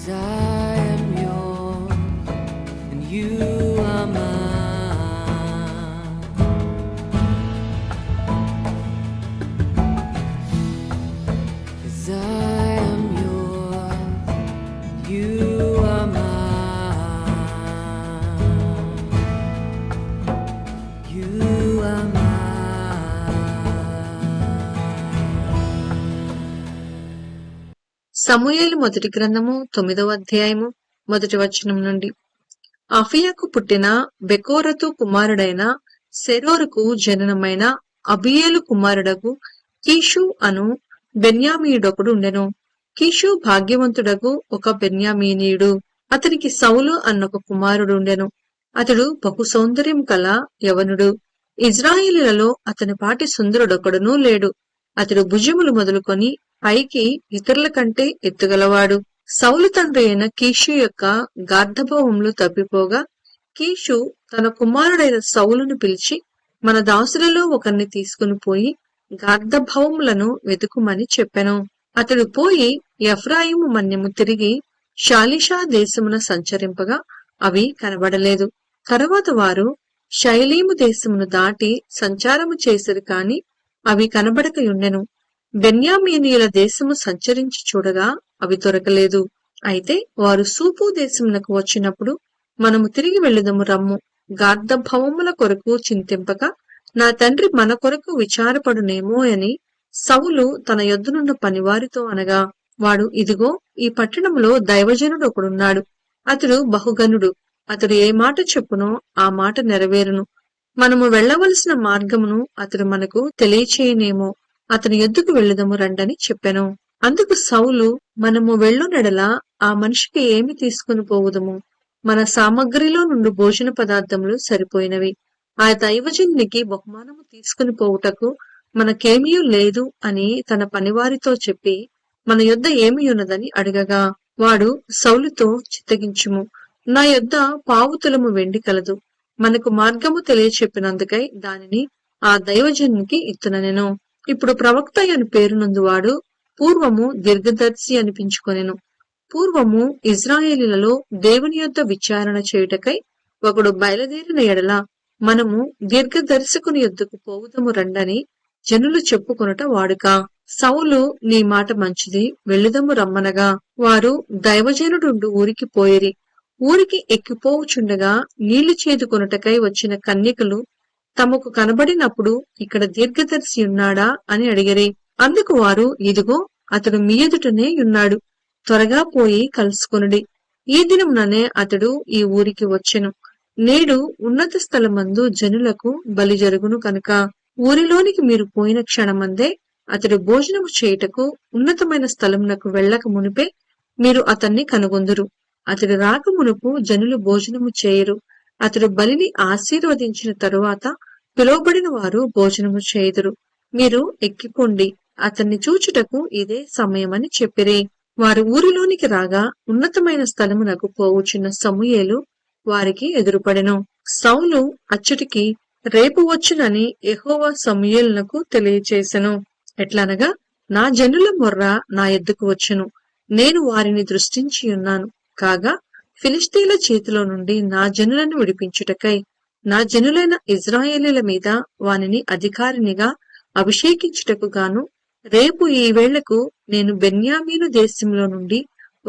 'Cause I am yours and you are mine. 'Cause I am yours, you are mine. You are mine. సమూయేలు మొదటి గ్రంథము 9వ అధ్యాయము మొదటి వచనం నుండి. అఫియాకు పుట్టిన బెకోరతు కుమారుడైన సెరోరుకు జననమైన అబియేలు కుమారుడగు కీషు అను బెన్యామీయుడొకడు ఉండెను. కీషు భాగ్యవంతుడగు ఒక బెన్యామీనీయుడు. అతనికి సౌలు అన్నొక కుమారుడు ఉండెను. అతడు బహు సౌందర్యం కల యవనుడు. ఇజ్రాయేలీలలో అతని పాటి సుందరుడొకడునూ లేడు. అతడు భుజములు మొదలుకొని పైకి ఇతరుల కంటే ఎత్తుగలవాడు. సౌలు తండ్రి అయిన కీషు యొక్క గార్ధభవములు తప్పిపోగా కీషు తన కుమారుడైన సౌలును పిలిచి, మన దాసులలో ఒకరిని తీసుకుని పోయి గార్ధభవములను వెతుకుమని చెప్పెను. అతడు పోయి ఎఫ్రాయిము మన్యము తిరిగి షాలిషా దేశమున సంచరింపగా అవి కనబడలేదు. తరువాత వారు షైలీము దేశమును దాటి సంచారము చేసిరి కాని అవి కనబడకయుండెను. బెన్యామీనీయుల దేశము సంచరించి చూడగా అవి దొరకలేదు. అయితే వారు సూపు దేశమునకు వచ్చినప్పుడు, మనము తిరిగి వెళ్ళుదము రమ్ము, గార్ధభవముల కొరకు చింతింపక నా తండ్రి మన కొరకు విచారపడునేమో అని సౌలు తన యొద్దనున్న పనివారితో అనగా, వాడు, ఇదిగో ఈ పట్టణములో దైవజనుడు ఒకడున్నాడు. అతడు బహుగనుడు. అతడు ఏ మాట చెప్పునో ఆ మాట నెరవేరును. మనము వెళ్లవలసిన మార్గమును అతడు మనకు తెలియచేయనేమో. అతని యొద్దకు వెళ్ళుదము రండని చెప్పెను. అందుకు సౌలు, మనము వెళ్ళునెడల ఆ మనిషికి ఏమి తీసుకుని పోవుదము? మన సామగ్రిలో నుండి భోజన పదార్థములు సరిపోయినవి. ఆ దైవజనునికి బహుమానము తీసుకుని పోవుటకు మనకేమీ లేదు అని తన పనివారితో చెప్పి, మన యొద్ద ఏమి ఉన్నదని అడగగా, వాడు సౌలుతో, చిత్తగించుము, నా యొద్ద పావుతులము వెండి కలదు. మనకు మార్గము తెలియచెప్పినందుకై దానిని ఆ దైవజనునికి ఇత్తుననెను. ఇప్పుడు ప్రవక్త అని పేరునందువాడు పూర్వము దీర్ఘదర్శి అనిపించుకొనెను. పూర్వము ఇజ్రాయేలీలలో దేవుని యొద్ద విచారణ చేయుటకై ఒకడు బయలుదేరిన ఎడల మనము దీర్ఘదర్శకుని యొద్దకు పోవుదము రండని జనులు చెప్పుకొనుట వాడుక. సౌలు, నీ మాట మంచిది, వెళ్ళుదము రమ్మనగా వారు దైవజనుడుండు ఊరికి పోయిరి. ఊరికి ఎక్కిపోవుచుండగా నీళ్లు చేదుకొనుటకై వచ్చిన కన్యకలు తమకు కనబడినప్పుడు, ఇక్కడ దీర్ఘదర్శి ఉన్నాడా అని అడిగిరి. అందుకు వారు, ఇదిగో అతడు మీ ఎదుటనే ఉన్నాడు, త్వరగా పోయి కలుసుకొనుడి. ఈ దినముననే అతడు ఈ ఊరికి వచ్చెను. నేడు ఉన్నత స్థలమందు జనులకు బలి జరుగును కనుక ఊరిలోనికి మీరు పోయిన క్షణమందే అతడు భోజనము చేయుటకు ఉన్నతమైన స్థలమునకు వెళ్ళక మునిపే మీరు అతన్ని కనుగొందురు. అతడు రాక మునుపు జనులు భోజనము చేయరు. అతడు బలిని ఆశీర్వదించిన తరువాత పిలువబడిన వారు భోజనము చేయుదురు. మీరు ఎక్కిపోండి, అతన్ని చూచుటకు ఇదే సమయమని చెప్పిరి. వారు ఊరిలోనికి రాగా ఉన్నతమైన స్థలమునకు పోవుచున్న సమూయేలు వారికి ఎదురుపడెను. సౌలు అచ్చటికి రేపు వచ్చునని యెహోవా సమూయేలునకు తెలియచేసెను. ఎట్లనగా, నా జనుల మొర్ర నా ఎద్దుకు వచ్చెను, నేను వారిని దృష్టించి ఉన్నాను. కాగా ఫిలిష్తీయుల చేతిలో నుండి నా జనులను విడిపించుటకై నా జనులైన ఇజ్రాయేలీల మీద వానిని అధికారినిగా అభిషేకించుటకు గాను రేపు ఈ వేళకు నేను బెన్యామీను దేశంలో నుండి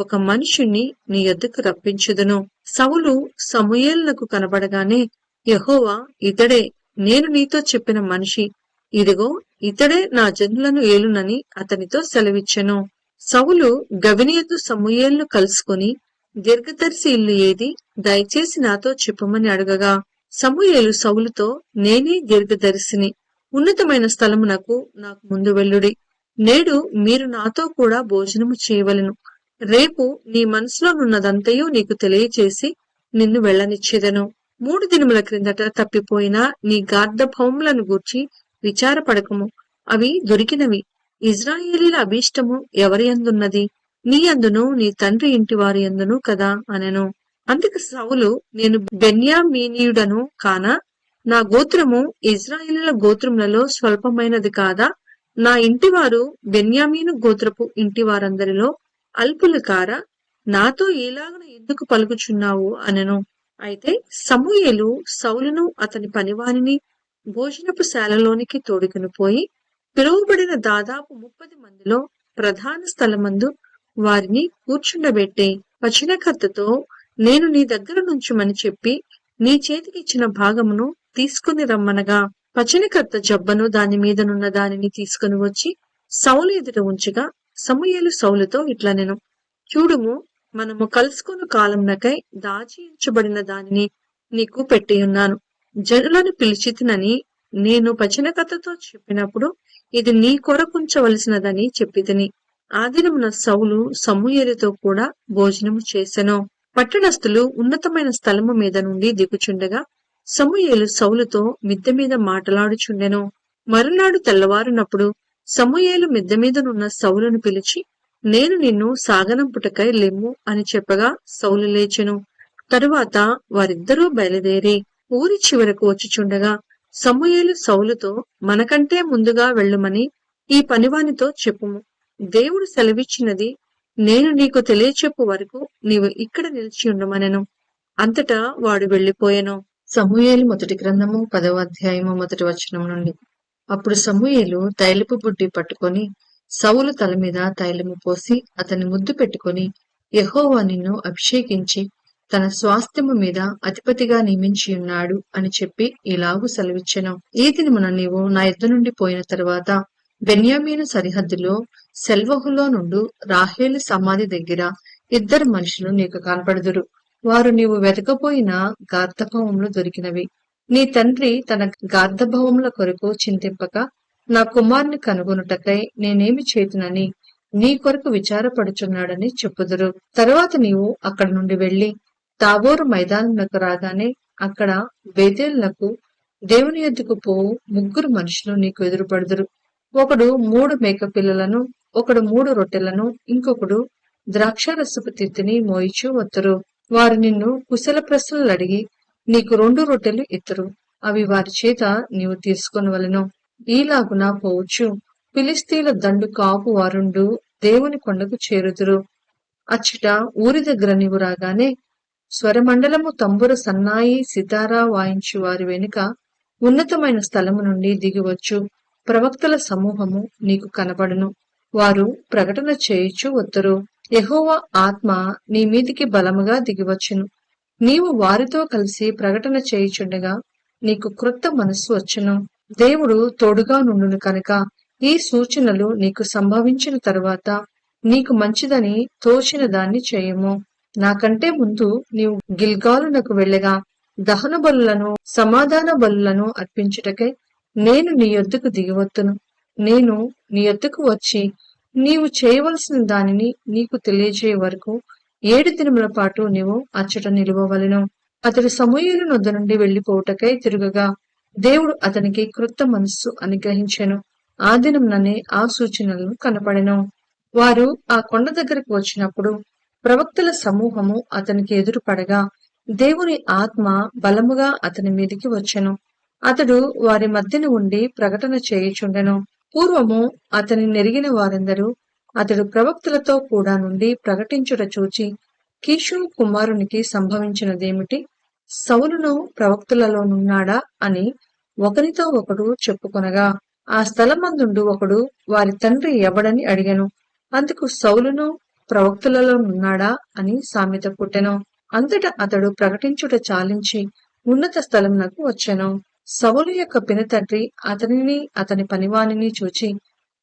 ఒక మనుషుణ్ణి నీ యొద్దకు రప్పించుదును. సౌలు సమూయేలునకు కనబడగానే, యెహోవా, ఇతడే నేను నీతో చెప్పిన మనిషి, ఇదిగో ఇతడే నా జనులను ఏలునని అతనితో సెలవిచ్చెను. సౌలు గవినియద్దు సమూయేలును కలుసుకొని, దీర్ఘదర్శి ఇల్లు ఏది, దయచేసి నాతో చెప్పమని అడగగా, సమూయేలు సౌలుతో, నేనే దీర్ఘదర్శిని, ఉన్నతమైన స్థలమునకు నాకు ముందు వెళ్ళుడి. నేడు మీరు నాతో కూడా భోజనము చేయవలెను. రేపు నీ మనసులో నున్నదంతయు నీకు తెలియచేసి నిన్ను వెళ్ళనిచ్చేదను. 3 దినముల క్రిందట తప్పిపోయిన నీ గార్ధభవములను గూర్చి విచారపడకము, అవి దొరికినవి. ఇజ్రాయేలీల అభీష్టము ఎవరి యందున్నది? నీ యందును నీ తండ్రి ఇంటి వారి యందును కదా అనెను. అందుకు సౌలు, నేను బెన్యామీనీయుడను కానా? నా గోత్రము ఇజ్రాయేలీల గోత్రములలో స్వల్పమైనది కాదా? నా ఇంటివారు బెన్యామీను గోత్రపు ఇంటివారందరిలో అల్పులు కారా? నాతో ఈలాగున ఎందుకు పలుకుచున్నావు అనెను. అయితే సమూయేలు సౌలును అతని పనివానిని భోజనపు శాలలోనికి తోడుకుని పోయి పిలువబడిన దాదాపు 30 మందిలో ప్రధాన స్థలమందు వారిని కూర్చుండబెట్టి వచనకర్తతో, నేను నీ దగ్గర నుంచుమని చెప్పి నీ చేతికి ఇచ్చిన భాగమును తీసుకుని రమ్మనగా, వచనకర్త జబ్బను దాని మీదనున్న దానిని తీసుకుని వచ్చి సౌలు ఎదుట ఉంచగా, సమూయేలు సౌలుతో ఇట్లనెను, చూడుము, మనము కలుసుకున్న కాలమునకై దాచి ఉంచబడిన దానిని నీకు పెట్టియున్నాను. జనులను పిలిచితినని నేను వచనకర్తతో చెప్పినప్పుడు ఇది నీ కొరకుంచవలసినదని చెప్పితిని. ఆ దినమున సౌలు సమూయేలుతో కూడా భోజనము చేసెను. పట్టణస్థులు ఉన్నతమైన స్థలము మీద నుండి దిగుచుండగా సమూయేలు సౌలుతో మిద్దె మీద మాటలాడుచుండెను. మరునాడు తెల్లవారునప్పుడు సమూయేలు మిద్దె మీదనున్న సౌలును పిలిచి, నేను నిన్ను సాగనంపుటకై లెమ్ము అని చెప్పగా సౌలు లేచెను. తరువాత వారిద్దరూ బయలుదేరి ఊరి చివరకు వచ్చుచుండగా సమూయేలు సౌలుతో, మనకంటే ముందుగా వెళ్ళుమని ఈ పనివానితో చెప్పుము. దేవుడు సెలవిచ్చినది నేను నీకు తెలియచెప్పు వరకు నీవు ఇక్కడ నిలిచి ఉండమనెను. అంతటా వాడు వెళ్లిపోయెను. సమూయేలు మొదటి గ్రంథము 10వ అధ్యాయము మొదటి వచనం నుండి. అప్పుడు సమూయేలు తైలపు బుడ్డి పట్టుకొని సౌలు తల మీద తైలము పోసి అతని ముద్దు పెట్టుకొని, యెహోవా నిన్ను అభిషేకించి తన స్వాస్థ్యము మీద అధిపతిగా నియమించి ఉన్నాడు అని చెప్పి ఇలాగు సెలవిచ్చెను. ఈ దినమున నీవు నా యుద్ధ నుండి పోయిన తరువాత బెన్యామీను సరిహద్దులో సెల్వహులో నుండు రాహేలు సమాధి దగ్గర 2 మనుషులు నీకు కనపడుదురు. వారు నీవు వెతకపోయిన గార్ధభవములు దొరికినవి. నీ తండ్రి తన గార్ధభవముల కొరకు చింతింపక నా కుమారుని కనుగొనుటకై నేనేమి చేతునని నీ కొరకు విచారపడుచున్నాడని చెప్పుదురు. తరువాత నీవు అక్కడి నుండి వెళ్లి తాబోరు మైదానమునకు రాగానే అక్కడ బేతేలునకు దేవుని యొద్దకు పోవు 3 మనుషులు నీకు ఎదురుపడుదురు. ఒకడు 3 మేకపిల్లలను, ఒకడు 3 రొట్టెలను, ఇంకొకడు ద్రాక్షారసపు తిత్తిని మోయిచూ వత్తురు. వారు నిన్ను కుశల ప్రశ్నలు అడిగి నీకు 2 రొట్టెలు ఇత్తురు. అవి వారి చేత నీవు తీసుకొనవలెను. ఈలాగున పోవచ్చు ఫిలిస్తీన్ల దండు కాపు వారుండు దేవుని కొండకు చేరుదురు. అచ్చట ఊరి దగ్గర నీవు రాగానే స్వరమండలము, తంబుర, సన్నాయి, సితారా వాయించు వారి వెనుక ఉన్నతమైన స్థలము నుండి దిగివచ్చు ప్రవక్తల సమూహము నీకు కనబడును. వారు ప్రకటన చేయుచు వత్తురు. యెహోవా ఆత్మ నీ మీదికి బలముగా దిగివచ్చును. నీవు వారితో కలిసి ప్రకటన చేయుచుండగా నీకు క్రొత్త మనస్సు వచ్చును. దేవుడు తోడుగా నుండును కనుక ఈ సూచనలు నీకు సంభవించిన తరువాత నీకు మంచిదని తోచిన దాన్ని చేయము. నాకంటే ముందు నీవు గిల్గాలునకు వెళ్ళగా దహన బలులను, సమాధాన బలులను అర్పించుటకై నేను నీ యొద్దకు దిగివత్తును. నేను నీ యొద్దకు వచ్చి నీవు చేయవలసిన దానిని నీకు తెలియజేయ వరకు 7 దినముల పాటు నీవు అచ్చట నిలువవలెను. అతడు సమూయేలు నొద్ద నుండి వెళ్లిపోవుటకై తిరుగగా దేవుడు అతనికి క్రొత్త మనస్సు అనుగ్రహించెను. ఆ దినముననే ఆ సూచనలను కనపడెను. వారు ఆ కొండ దగ్గరకు వచ్చినప్పుడు ప్రవక్తల సమూహము అతనికి ఎదురుపడగా దేవుని ఆత్మ బలముగా అతని మీదికి వచ్చెను. అతడు వారి మధ్యన ఉండి ప్రకటన చేయుచుండెను. పూర్వము అతని నెరిగిన వారందరూ అతడు ప్రవక్తలతో కూడా నుండి ప్రకటించుట చూచి, కీషు కుమారునికి సంభవించినదేమిటి? సౌలును ప్రవక్తలలోనున్నాడా అని ఒకరితో ఒకడు చెప్పుకొనగా, ఆ స్థలమందుండు ఒకడు వారి తండ్రి ఎవడని అడిగెను. అందుకు సౌలును ప్రవక్తలలోనున్నాడా అని సామెత పుట్టెను. అంతటా అతడు ప్రకటించుట చాలించి ఉన్నత స్థలమునకు వచ్చెను. సౌలు యొక్క పినతండ్రి అతనిని అతని పనివానిని చూచి,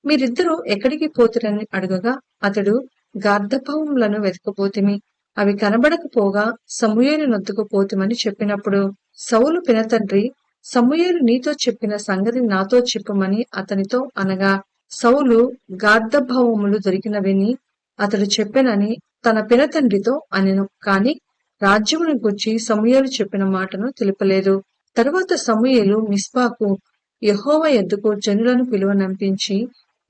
మీరిద్దరూ ఎక్కడికి పోతురని అడగగా అతడు, గార్ధభవములను వెతకపోతిమి, అవి కనబడకపోగా సమూయేలు నొద్దకు పోతిమని చెప్పినప్పుడు సౌలు పినతండ్రి, సమూయేలు నీతో చెప్పిన సంగతి నాతో చెప్పమని అతనితో అనగా, సౌలు గార్ధభవములు దొరికినవని అతడు చెప్పెనని తన పినతండ్రితో అనెను. కాని రాజ్యమును గూర్చి సమూయేలు చెప్పిన మాటను తెలుపలేదు. తరువాత సమూయేలు మిస్పాకు యెహోవా యొద్దకు జనులను పిలువనంపించి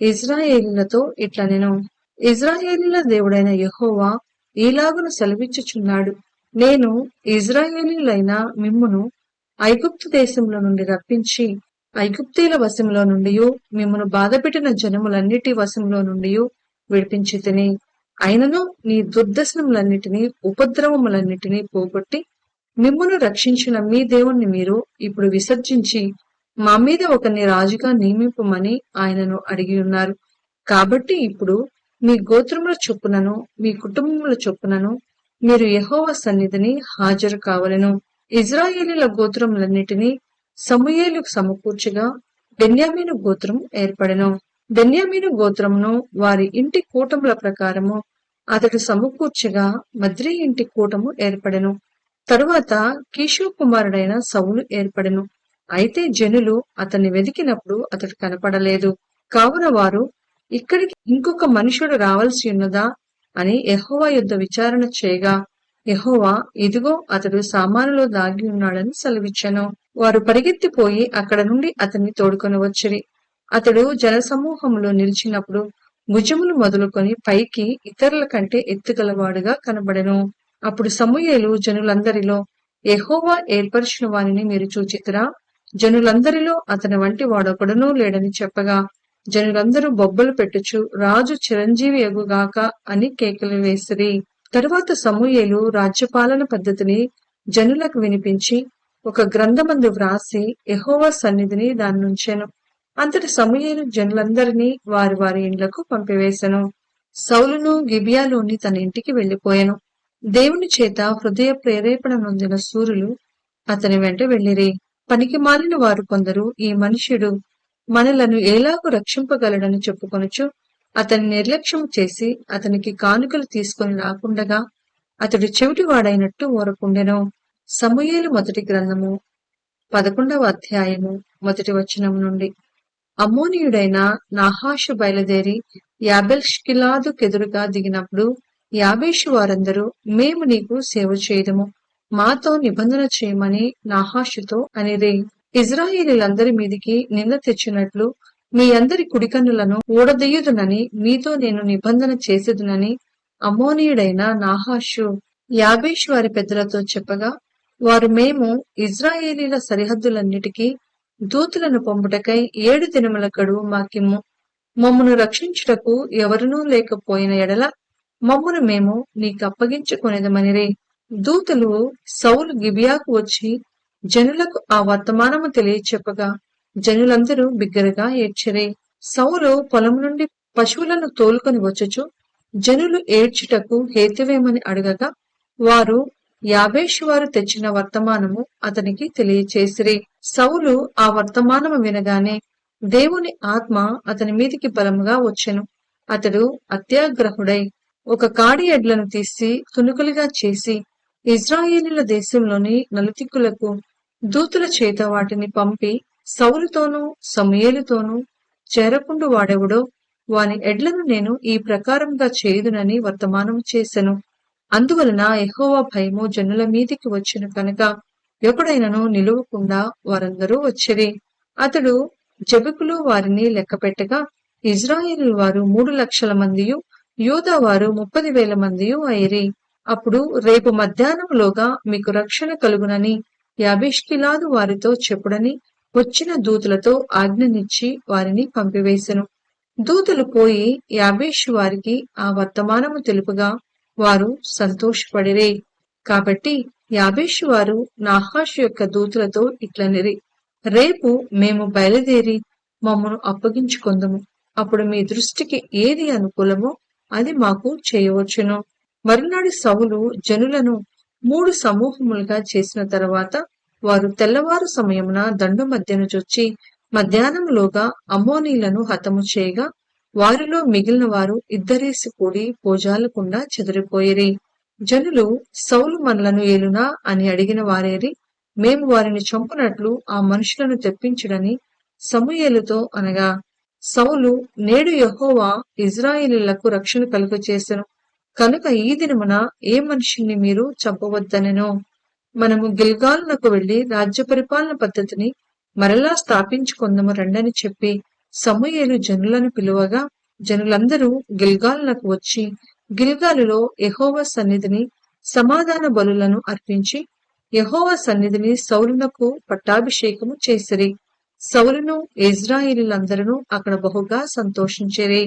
ఇజ్రాయేలీలతో ఇట్లనెను, ఇజ్రాయేలీల దేవుడైన యెహోవా ఈలాగున సెలవిచ్చుచున్నాడు, నేను ఇజ్రాయేలీలైన మిమ్మును ఐగుప్తు దేశంలో నుండి రప్పించి ఐగుప్తీల వశంలో నుండి మిమ్మును బాధపెట్టిన జనములన్నిటి వశంలో నుండి విడిపించితిని. అయినను నీ దుర్దర్శనములన్నిటినీ ఉపద్రవములన్నిటినీ పోగొట్టి మిమ్మును రక్షించిన మీ దేవుణ్ణి మీరు ఇప్పుడు విసర్జించి మా మీద ఒకరిని రాజుగా నియమింపమని ఆయనను అడిగి ఉన్నారు. కాబట్టి ఇప్పుడు మీ గోత్రముల చొప్పునను మీ కుటుంబముల చొప్పునను మీరు యెహోవా సన్నిధిని హాజరు కావలెను. ఇజ్రాయేలీల గోత్రములన్నిటినీ సమూయేలు సమకూర్చగా బెన్యామీను గోత్రం ఏర్పడెను. బెన్యామీను గోత్రమును వారి ఇంటి కూటముల ప్రకారము అతడు సమకూర్చగా మద్రి ఇంటి కూటము ఏర్పడెను. తరువాత కీషు కుమారుడైన సౌలు ఏర్పడెను. అయితే జనులు అతన్ని వెదికినప్పుడు అతడు కనపడలేదు. కావున వారు, ఇక్కడికి ఇంకొక మనుషుడు రావాల్సి ఉన్నదా అని యెహోవా యొద్ద విచారణ చేయగా యెహోవా, ఇదిగో అతడు సామానులో దాగి ఉన్నాడని సెలవిచ్చెను. వారు పరిగెత్తిపోయి అక్కడ నుండి అతన్ని తోడుకొని వచ్చిరి. అతడు జనసమూహంలో నిలిచినప్పుడు భుజములు మొదలుకొని పైకి ఇతరుల కంటే ఎత్తుగలవాడుగా కనబడెను. అప్పుడు సమూయేలు జనులందరిలో, యెహోవా ఏర్పరిచిన వానిని మీరు చూచితిరా? జనులందరిలో అతని వంటి వాడొకడునూ లేడని చెప్పగా జనులందరూ బొబ్బలు పెట్టుచు, రాజు చిరంజీవి యగుగాక అని కేకలు వేసిరి. తరువాత సమూయేలు రాజ్యపాలన పద్ధతిని జనులకు వినిపించి ఒక గ్రంథమందు వ్రాసి యెహోవా సన్నిధిని దాన్నుంచెను. అంతటి సమూయేలు జనులందరినీ వారి వారి ఇండ్లకు పంపివేశెను. సౌలును గిబియాలోని తన ఇంటికి వెళ్లిపోయెను. దేవుని చేత హృదయ ప్రేరేపణ నొందిన శూరులు అతని వెంట వెళ్ళిరి. పనికి మాలిన వారు కొందరు, ఈ మనుష్యుడు మనలను ఎలాగూ రక్షింపగలడని చెప్పుకొనుచు అతని నిర్లక్ష్యము చేసి అతనికి కానుకలు తీసుకొని రాకుండగా అతడు చెవిటివాడైనట్టు ఊరకుండెను. సమూయేలు మొదటి గ్రంథము 11వ అధ్యాయము 1వ వచనం నుండి. అమ్మోనీయుడైన నాహాషు బయలుదేరి యాబేష్గిలాదు కెదురుగా దిగినప్పుడు యాబేషు వారందరూ, మేము నీకు సేవ చేయదము, మాతో నిబంధన చేయమని నాహాషుతో అనిరి. ఇజ్రాయేలీలందరి మీదికి నింద తెచ్చినట్లు మీ అందరి కుడికన్నులను ఊడదీయుదునని మీతో నేను నిబంధన చేసేదునని అమ్మోనీయుడైన నాహాషు యాబేషు వారి పెద్దలతో చెప్పగా వారు, మేము ఇజ్రాయేలీల సరిహద్దులన్నిటికీ దూతలను పంపుటకై 7 దినముల గడువు మాకిమ్ము. మమ్మును రక్షించుటకు ఎవరునూ లేకపోయిన ఎడల మమ్మును మేము నీకప్పగించుకొనేదమనిరి. దూతలు సౌలు గిబియాకు వచ్చి జనులకు ఆ వర్తమానము తెలియచెప్పగా జనులందరూ బిగ్గరగా ఏడ్చిరి. సౌలు పొలం నుండి పశువులను తోలుకొని వచ్చుచు జనులు ఏడ్చుటకు హేతువేమని అడగగా వారు యాబేషు వారు తెచ్చిన వర్తమానము అతనికి తెలియచేసిరి. సౌలు ఆ వర్తమానము వినగానే దేవుని ఆత్మ అతని మీదికి బలముగా వచ్చెను. అతడు అత్యాగ్రహుడై ఒక కాడి ఎడ్లను తీసి తునుకులుగా చేసి ఇజ్రాయేలీల దేశంలోని నలుదిక్కులకు దూతుల చేత వాటిని పంపి సౌలుతోనూ సమూయేలుతోనూ చేరకుండు వాడెవడో వాని ఎడ్లను నేను ఈ ప్రకారంగా చేయుదునని వర్తమానం చేసెను. అందువలన యెహోవా భయము జనుల మీదికి వచ్చిన కనుక ఎప్పుడైనను నిలువకుండా వారందరూ వచ్చిరి. అతడు జబుకులు వారిని లెక్కపెట్టగా ఇజ్రాయేలు వారు 3 లక్షల మందియు యూదా వారు 30,000 మందియు అయిరి. అప్పుడు రేపు మధ్యాహ్నములోగా మీకు రక్షణ కలుగునని యాబేష్గిలాదు వారితో చెప్పుడని వచ్చిన దూతలతో ఆజ్ఞనిచ్చి వారిని పంపివేశెను. దూతలు పోయి యాబేషు వారికి ఆ వర్తమానము తెలుపగా వారు సంతోషపడిరి. కాబట్టి యాబేషు వారు నాహాషు యొక్క దూతలతో ఇట్లనిరి, రేపు మేము బయలుదేరి మమ్మను అప్పగించుకొందుము. అప్పుడు మీ దృష్టికి ఏది అనుకూలమో అది మాకు చేయవచ్చును. మరునాడు సౌలు జనులను 3 సమూహములుగా చేసిన తర్వాత వారు తెల్లవారు సమయమున దండు మధ్యను చొచ్చి మధ్యాహ్నములోగా అమ్మోనీలను హతము చేయగా వారిలో మిగిలిన వారు ఇద్దరేసి కూడి పోజాలకుండా చెదిరిపోయిరి. జనులు, సౌలు మనలను ఏలునా అని అడిగిన వారేరి, మేము వారిని చంపునట్లు ఆ మనుషులను తెప్పించుడని సమూయేలుతో అనగా సౌలు, నేడు యెహోవా ఇజ్రాయేలీయులకు రక్షణ కలుగచేసెను కనుక ఈ దినమున ఏ మనుషుల్ని మీరు చంపవద్దనెను. మనము గిల్గాలునకు వెళ్లి రాజ్య పరిపాలన పద్ధతిని మరలా స్థాపించుకొందము రండని చెప్పి సమూయేలు జనులను పిలువగా జనులందరూ గిల్గాలునకు వచ్చి గిల్గాలులో యెహోవా సన్నిధిని సమాధాన బలులను అర్పించి యెహోవా సన్నిధిని సౌలునకు పట్టాభిషేకము చేసిరి. సౌలును ఇజ్రాయేలీయులందరూ అక్కడ బహుగా సంతోషించిరి.